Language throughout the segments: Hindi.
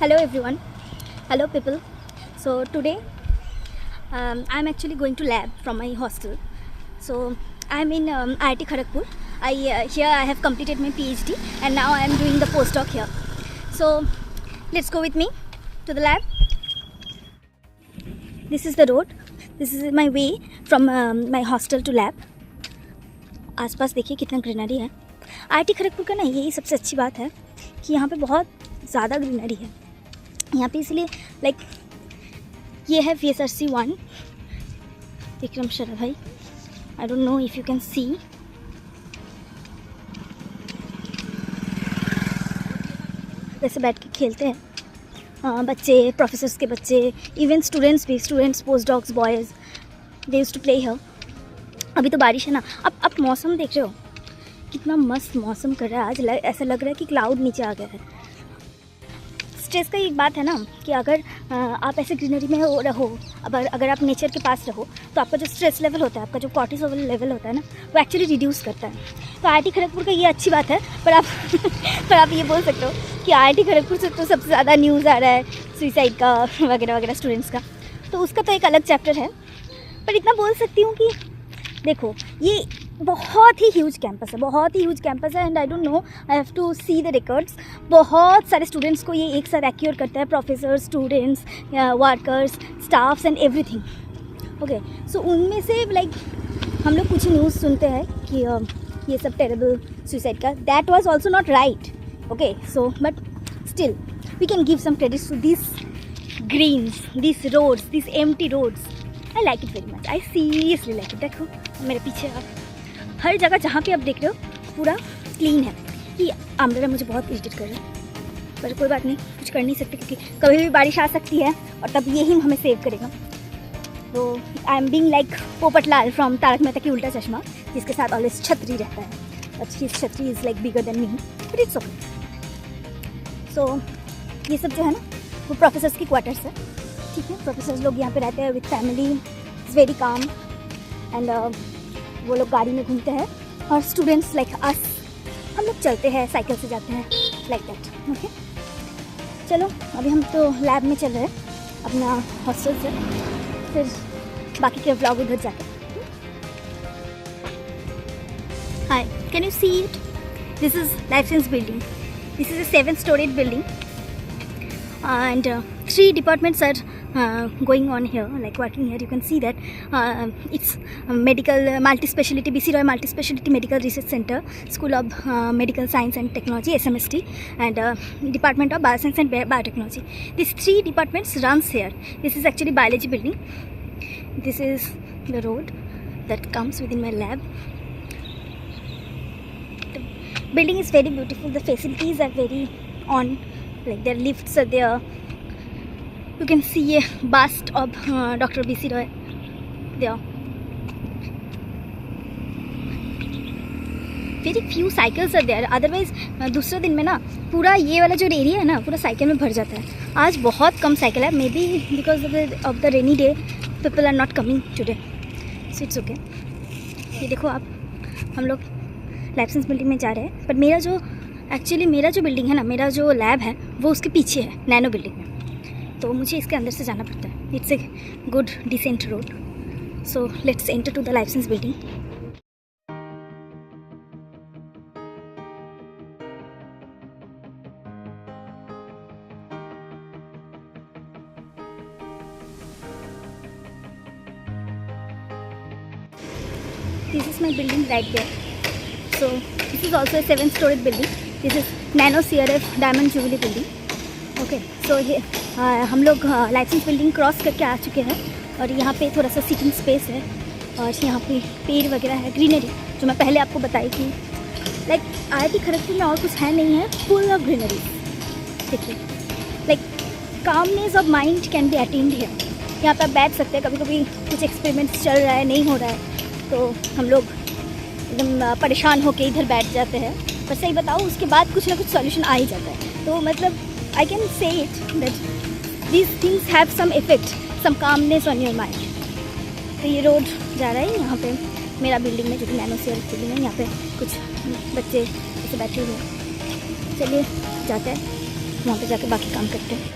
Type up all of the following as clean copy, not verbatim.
Hello everyone. Hello people. So today I'm actually going to lab from my hostel. So I'm in IIT Kharagpur. Here I have completed my PhD and now I am doing the postdoc here. So let's go with me to the lab. This is the road. This is my way from my hostel to lab. आसपास देखिए कितना ग्रीनरी है. IIT खड़गपुर का ना यही सबसे अच्छी बात है कि यहाँ पे बहुत ज़्यादा ग्रीनरी है यहाँ पे, इसलिए लाइक ये है VSRC 1 Vikram Sarabhai. I don't know if you can see. वैसे बैठ के खेलते हैं बच्चे, प्रोफेसर्स के बच्चे, इवन स्टूडेंट्स भी, students, postdocs, boys, they used to play here. अभी तो बारिश है ना. अब मौसम देख रहे हो कितना मस्त मौसम कर रहा है आज. ऐसा लग रहा है कि क्लाउड नीचे आ गया है. स्ट्रेस का एक बात है ना कि अगर आप ऐसे ग्रीनरी में रहो, अगर आप नेचर के पास रहो तो आपका जो स्ट्रेस लेवल होता है, आपका जो कॉर्टिसोल लेवल होता है ना, वो एक्चुअली रिड्यूस करता है. तो IIT खड़गपुर का ये अच्छी बात है. पर आप ये बोल सकते हो कि IIT खड़गपुर से तो सबसे ज़्यादा न्यूज़ आ रहा है सुसाइड का वगैरह वगैरह स्टूडेंट्स का. तो उसका तो एक अलग चैप्टर है. पर इतना बोल सकती हूँ कि देखो ये बहुत ही ह्यूज कैंपस है, बहुत ही ह्यूज कैंपस है. And I don't know, I have to see the records. बहुत सारे स्टूडेंट्स को ये एक साथ एक्यूर करता है, professors, students, workers, staffs and everything. Okay, so उनमें से लाइक हम लोग कुछ न्यूज़ सुनते हैं कि ये सब टेरेबल सुसाइड का. That was also not right. Okay, so but still we can give some credits to this greens, this roads, this empty roads. I like it very much. I seriously like it. देखो मेरे पीछे आप हर जगह जहाँ पे आप देख रहे हो पूरा क्लीन है. कि आमदरा मुझे बहुत इरिटेट कर रहा है, पर कोई बात नहीं, कुछ कर नहीं सकते क्योंकि कभी भी बारिश आ सकती है और तब यही हमें सेव करेगा. तो I am being like Popatlal from Taarak Mehta की उल्टा चश्मा, जिसके साथ ऑलवेज छतरी रहता है. बट हिज छतरी is like bigger than me, but it's okay. So ये सब जो है ना वो प्रोफेसर्स की क्वार्टर्स है. ठीक है, प्रोफेसर्स लोग यहाँ पे रहते हैं with family. It's very calm. And वो लोग गाड़ी में घूमते हैं और स्टूडेंट्स लाइक अस, हम लोग चलते हैं, साइकिल से जाते हैं, लाइक दैट. ओके, चलो अभी हम तो लैब में चल रहे हैं अपना हॉस्टल से, फिर बाकी के व्लॉग उधर जाके. Hi, can you see it? This is life science building. This is a 7-storied building and 3 departments are going on here, like working here. You can see that it's medical multi-speciality, BC Roy Multi-Speciality Medical Research Center, School of Medical Science and Technology, SMST, and Department of Bioscience and Biotechnology. These 3 departments runs here. This is actually biology building. This is the road that comes within my lab. The building is very beautiful. The facilities are very on, like their lifts are there. You can see a bust of Dr. BC Roy there. Very few cycles are there. Otherwise दूसरे दिन में ना पूरा ये वाला जो एरिया है ना पूरा साइकिल में भर जाता है. आज बहुत कम साइकिल है. Maybe because of the rainy day people are not coming today, so it's okay. ये देखो आप, हम लोग लाइफ साइंस बिल्डिंग में जा रहे हैं. बट मेरा जो बिल्डिंग है ना, मेरा जो लैब है वो उसके पीछे है, नैनो बिल्डिंग में. तो मुझे इसके अंदर से जाना पड़ता है. It's a good decent road. So let's enter to the life science building. This is my building right there. So this is also a 7-storied building. This is Nano CRF Diamond Jubilee building. Okay, so ये हम लोग लाइफ साइंस बिल्डिंग क्रॉस करके आ चुके हैं और यहाँ पे थोड़ा सा सिटिंग स्पेस है और यहाँ पे पेड़ वगैरह है, ग्रीनरी, जो मैं पहले आपको बताई थी. लाइक IIT खड़गपुर में और कुछ है नहीं है, फुल ऑफ ग्रीनरी. देखिए, like calmness of mind can be attend here. यहाँ पे आप बैठ सकते हैं. कभी कभी कुछ एक्सपेरिमेंट्स चल रहा है, नहीं हो रहा है, तो हम लोग एकदम परेशान होकर इधर बैठ जाते हैं. पर सही बताओ उसके बाद कुछ ना कुछ सॉल्यूशन आ ही जाता है. तो मतलब I can say it that these things have some effect, some calmness on your mind. तो ये रोड जा रहा है यहाँ पे मेरा बिल्डिंग में, जो कि नैनो CRF बिल्डिंग है. यहाँ पे कुछ बच्चे ऐसे बैठे हुए हैं. चलिए जाते हैं. वहाँ पे जाके बाकी काम करते हैं।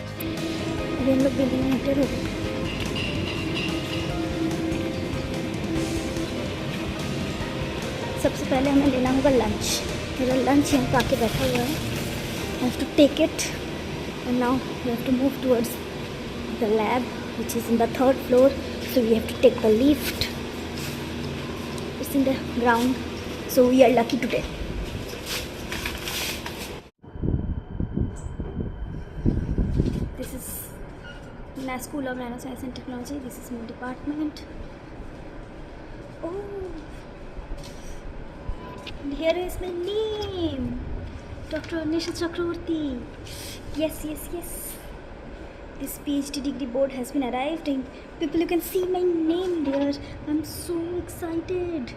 अभी हम लोग बिल्डिंग में एंटर हो गए। सबसे पहले हमें लेना होगा लंच। मेरा लंच यहाँ पे आके बैठा हुआ है। I have to take it and now we have to move towards the lab which is in the 3rd floor, so we have to take the lift. It's in the ground, so we are lucky today. This is School of Nanoscience and Technology. This is my department. Oh, and here is my name, Dr. Anisha Chakravarti. Yes. This PhD degree board has been arrived and people, you can see my name there. I'm so excited.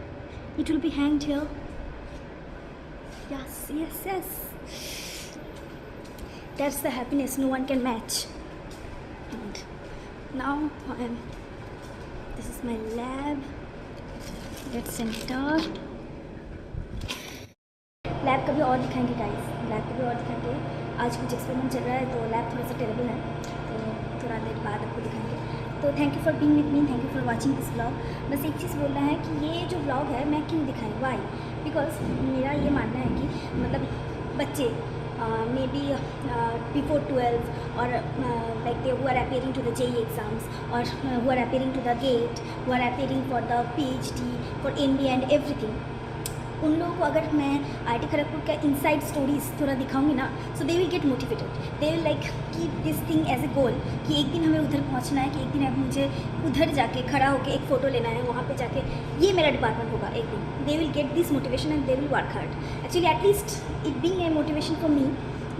It will be hanged here. Yes. That's the happiness no one can match. And now this is my lab. Let's enter. Lab का भी और दिखाएंगे गाइस, लैब का भी और दिखाएंगे। आज कुछ एक्सपेरिमेंट चल रहा है तो लैब थोड़ा सा टेरेबल है, तो थोड़ा देर बाद आपको दिखाएंगे। तो thank you for being with me, thank you for watching this vlog. बस एक चीज़ बोलना है कि ये जो व्लॉग है मैं क्यों दिखाई, वाई, बिकॉज मेरा ये मानना है कि मतलब बच्चे मे बी बिफोर 12 और like they who are appearing to the JEE exams or who are appearing to the GATE, who are appearing for the PhD, for MBA and everything, उन लोगों को अगर मैं IIT खड़गपुर का इनसाइड स्टोरीज थोड़ा दिखाऊंगी ना, so they will get motivated, they will like keep this thing as a goal कि एक दिन हमें उधर पहुंचना है, कि एक दिन अब मुझे उधर जाके खड़ा होकर एक फ़ोटो लेना है, वहाँ पे जाके ये मेरा डिपार्टमेंट होगा एक दिन। दे will get this motivation and they will work hard. Actually at least it being a motivation for me.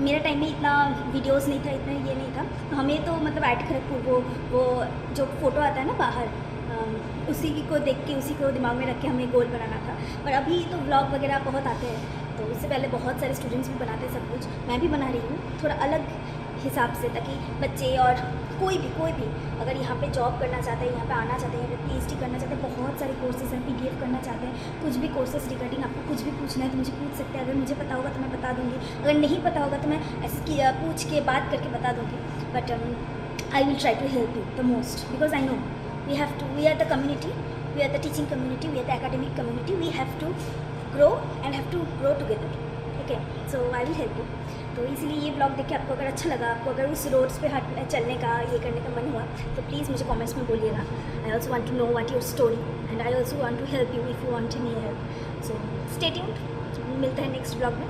मेरा टाइम में इतना वीडियोस नहीं था, इतना ये नहीं था, तो हमें तो मतलब IIT खड़गपुर वो जो फ़ोटो आता है ना बाहर, उसी को देख के उसी को दिमाग में रख के हमें गोल बनाना था। पर अभी तो व्लॉग वगैरह बहुत आते हैं, तो उससे पहले बहुत सारे स्टूडेंट्स भी बनाते हैं सब कुछ, मैं भी बना रही हूँ थोड़ा अलग हिसाब से, ताकि बच्चे और कोई भी अगर यहाँ पे जॉब करना चाहते हैं, यहाँ पे आना चाहते हैं, यहाँ पे PhD करना चाहते हैं, बहुत सारे कोर्सेज हैं, PDF करना चाहते हैं, कुछ भी कोर्सेज रिगार्डिंग आपको कुछ भी पूछना है तो मुझे पूछ सकते हैं। अगर मुझे पता होगा तो मैं बता दूँगी, अगर नहीं पता होगा तो मैं ऐसे पूछ के बात करके बता दूँगी। But I will try to help you the most, because I know we are the community, we are the teaching community, we are the academic community, we have to grow and have to grow together. Okay, so I will help you. तो इसीलिए ये ब्लॉग देख के आपको अगर अच्छा लगा, आपको अगर उस रोड्स पे चलने का ये करने का मन हुआ तो प्लीज़ मुझे कमेंट्स में बोलिएगा। I also want to know what your story and I also want to help you if you want me help. So stay tuned, मिलते हैं नेक्स्ट ब्लॉग में।